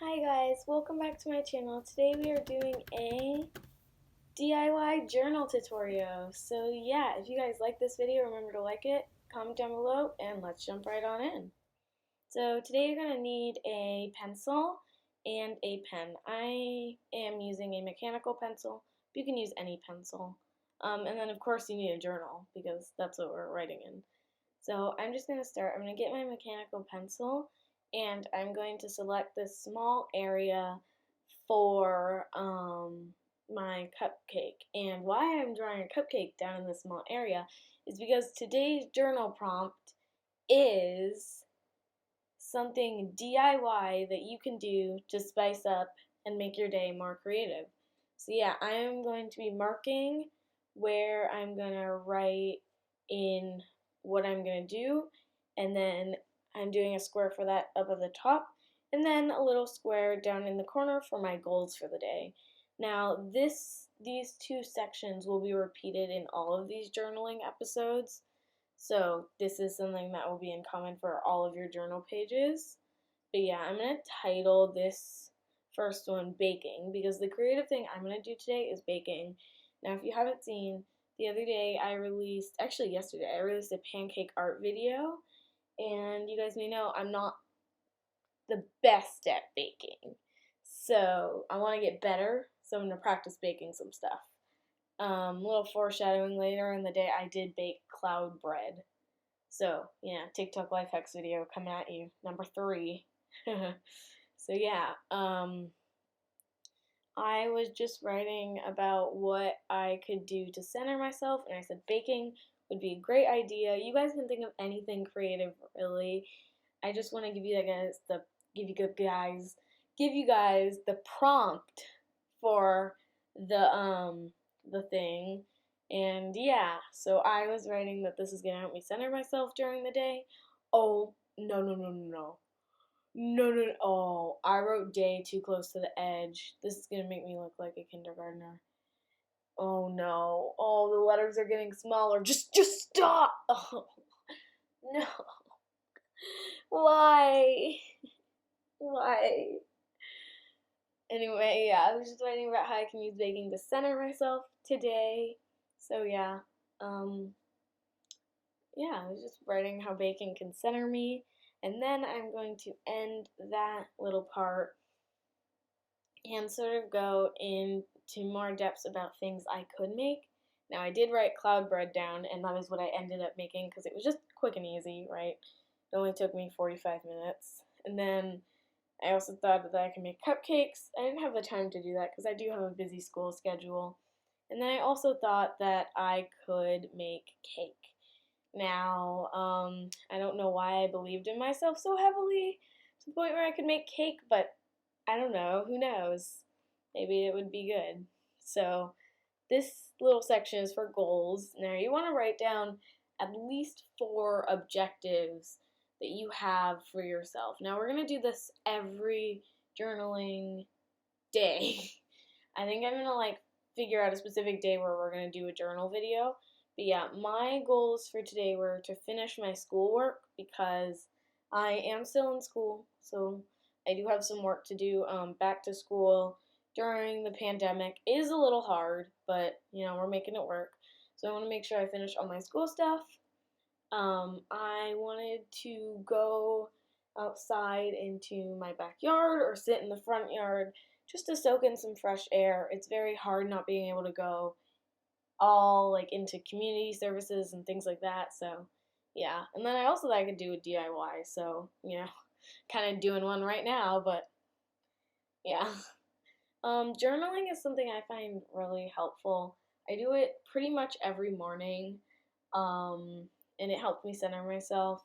Hi guys, welcome back to my channel. Today we are doing a DIY journal tutorial. So yeah, if you guys like this video, remember to like it, comment down below, and let's jump right on in. So today you're going to need a pencil and a pen. I am using a mechanical pencil. You can use any pencil. And then of course you need a journal because that's what we're writing in. So I'm just going to start. I'm going to get my mechanical pencil and I'm going to select this small area for my cupcake. And why I'm drawing a cupcake down in this small area is because today's journal prompt is something DIY that you can do to spice up and make your day more creative. So yeah, I am going to be marking where I'm going to write in what I'm going to do, and then I'm doing a square for that up at the top, and then a little square down in the corner for my goals for the day. Now these two sections will be repeated in all of these journaling episodes, so this is something that will be in common for all of your journal pages. But yeah, I'm going to title this first one Baking because the creative thing I'm going to do today is baking. Now if you haven't seen, the other day actually yesterday, I released a pancake art video. And you guys may know I'm not the best at baking. So I want to get better, so I'm going to practice baking some stuff. Little foreshadowing, later in the day I did bake cloud bread. So yeah, TikTok life hacks video coming at you, number 3. So yeah, I was just writing about what I could do to center myself, and I said baking would be a great idea. You guys can think of anything creative, really. I just want to give you guys the prompt for the thing. And yeah, so I was writing that this is gonna help me center myself during the day. Oh no no no no no. No, no, no. Oh, I wrote day too close to the edge. This is gonna make me look like a kindergartner. Oh no. Oh, the letters are getting smaller. Just stop. Oh, no. Why? Why? Anyway, yeah, I was just writing about how I can use baking to center myself today. So yeah, um, yeah, I was just writing how baking can center me. And then I'm going to end that little part and sort of go into more depths about things I could make. Now, I did write cloud bread down, and that is what I ended up making because it was just quick and easy, right? It only took me 45 minutes. And then I also thought that I could make cupcakes. I didn't have the time to do that because I do have a busy school schedule. And then I also thought that I could make cake. Now, I don't know why I believed in myself so heavily to the point where I could make cake, but I don't know. Who knows? Maybe it would be good. So, this little section is for goals. Now, you want to write down at least 4 objectives that you have for yourself. Now, we're going to do this every journaling day. I think I'm going to figure out a specific day where we're going to do a journal video. But yeah, my goals for today were to finish my schoolwork because I am still in school, so I do have some work to do. Back to school during the pandemic is a little hard, but we're making it work. So I want to make sure I finish all my school stuff. I wanted to go outside into my backyard or sit in the front yard just to soak in some fresh air. It's very hard not being able to go all into community services and things like that. So yeah, and then I also thought I could do a DIY. So kind of doing one right now, but yeah. Journaling is something I find really helpful. I do it pretty much every morning, and it helped me center myself.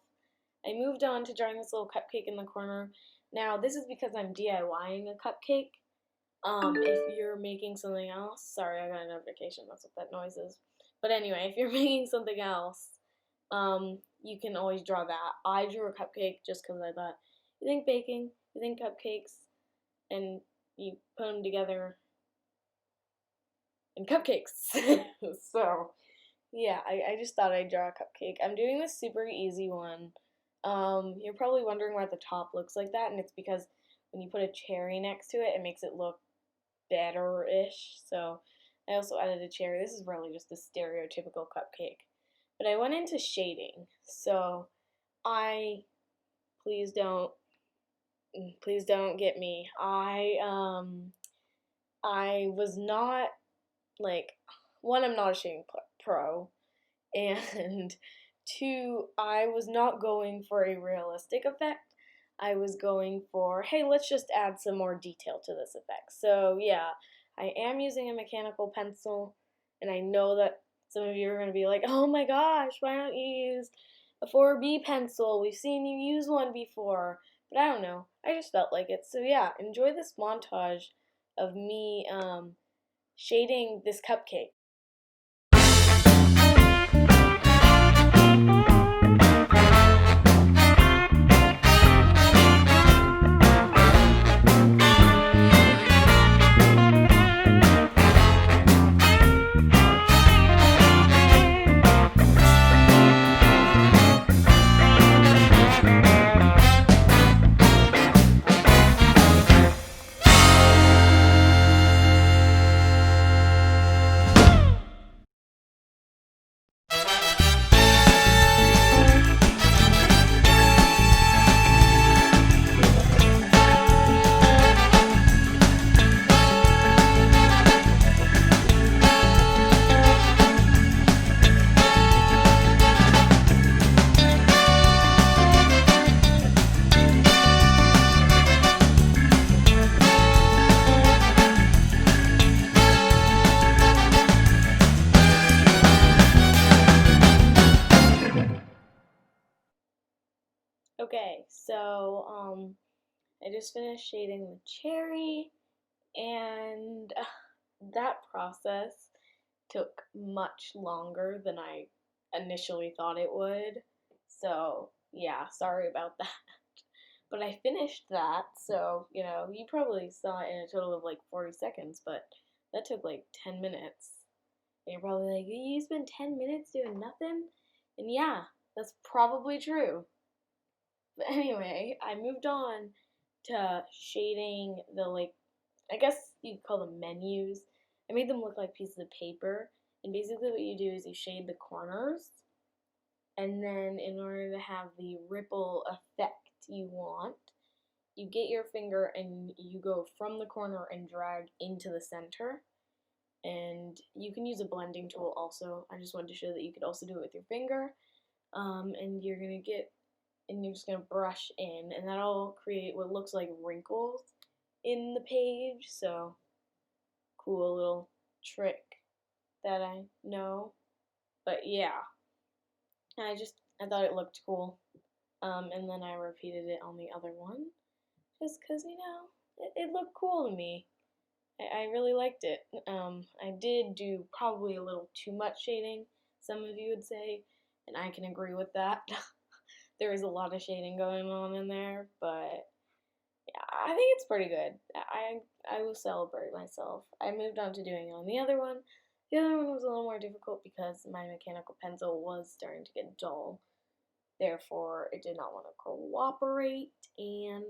I moved on to drawing this little cupcake in the corner. Now, this is because I'm DIYing a cupcake. If you're making something else, sorry, I got a notification, that's what that noise is. But anyway, if you're making something else, you can always draw that. I drew a cupcake just because I thought, you think baking, you think cupcakes, and you put them together in cupcakes. So, yeah, I just thought I'd draw a cupcake. I'm doing this super easy one. You're probably wondering why the top looks like that, and it's because when you put a cherry next to it, it makes it look better-ish. So I also added a cherry. This is really just a stereotypical cupcake. But I went into shading. So I please don't get me. I was not like, one, I'm not a shading pro, and two, I was not going for a realistic effect. I was going for, hey, let's just add some more detail to this effect. So yeah, I am using a mechanical pencil, and I know that some of you are going to be like, oh my gosh, why don't you use a 4B pencil? We've seen you use one before. But I don't know, I just felt like it. So yeah, enjoy this montage of me shading this cupcake. Okay, so I just finished shading the cherry, and that process took much longer than I initially thought it would. So yeah, sorry about that. But I finished that, so you probably saw it in a total of like 40 seconds, but that took like 10 minutes. And you're probably like, you spent 10 minutes doing nothing? And yeah, that's probably true. But anyway, I moved on to shading the, like, I guess you'd call them menus. I made them look like pieces of paper. And basically what you do is you shade the corners. And then in order to have the ripple effect you want, you get your finger and you go from the corner and drag into the center. And you can use a blending tool also. I just wanted to show that you could also do it with your finger. And you're just gonna brush in, and that'll create what looks like wrinkles in the page. So cool little trick that I know. But yeah, I thought it looked cool. And then I repeated it on the other one, just because it looked cool to me. I really liked it. I did do probably a little too much shading, some of you would say, and I can agree with that. There is a lot of shading going on in there, but yeah, I think it's pretty good. I will celebrate myself. I moved on to doing it on the other one. The other one was a little more difficult because my mechanical pencil was starting to get dull. Therefore, it did not want to cooperate, and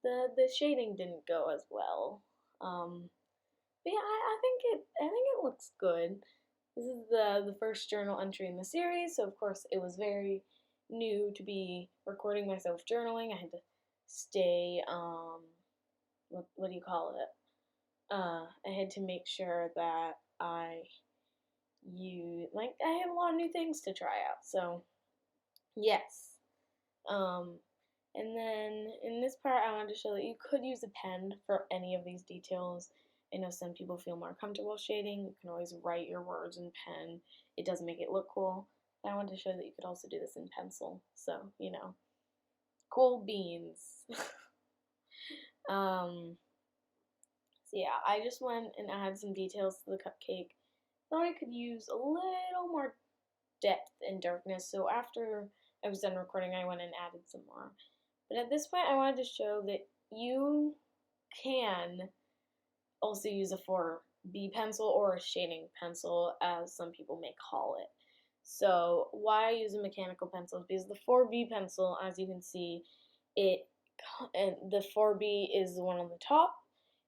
the shading didn't go as well. But yeah, I think it looks good. This is the first journal entry in the series, so of course it was very new to be recording myself journaling. I had to stay what do you call it? I had to make sure that I had a lot of new things to try out. So yes. And then in this part, I wanted to show that you could use a pen for any of these details. I know some people feel more comfortable shading. You can always write your words in pen. It does make it look cool. But I wanted to show that you could also do this in pencil. So, cool beans. So yeah, I just went and added some details to the cupcake. Thought I could use a little more depth and darkness. So after I was done recording, I went and added some more. But at this point, I wanted to show that you can also use a 4B pencil or a shading pencil, as some people may call it. So why I use a mechanical pencil? Because the 4B pencil, as you can see, it and the 4B is the one on the top,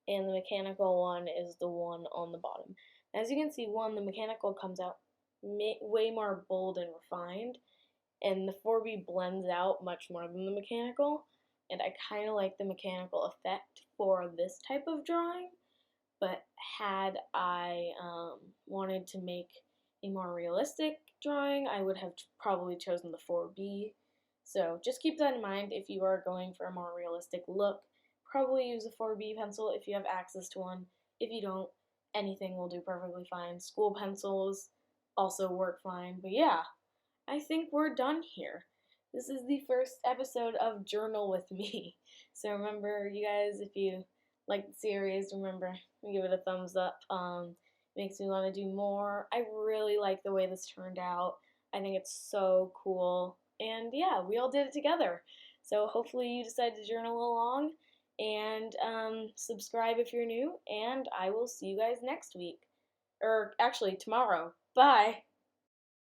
and the mechanical one is the one on the bottom. As you can see, the mechanical comes out way more bold and refined, and the 4B blends out much more than the mechanical, and I kind of like the mechanical effect for this type of drawing, but had I wanted to make a more realistic drawing, I would have probably chosen the 4B. So just keep that in mind if you are going for a more realistic look. Probably use a 4B pencil if you have access to one. If you don't, anything will do perfectly fine. School pencils also work fine. But yeah, I think we're done here. This is the first episode of Journal with Me. So remember, you guys, if you like the series, remember, give it a thumbs up. Makes me want to do more. I really like the way this turned out. I think it's so cool. And yeah, we all did it together. So hopefully you decide to journal along, and subscribe if you're new, and I will see you guys next week. Or actually tomorrow. Bye!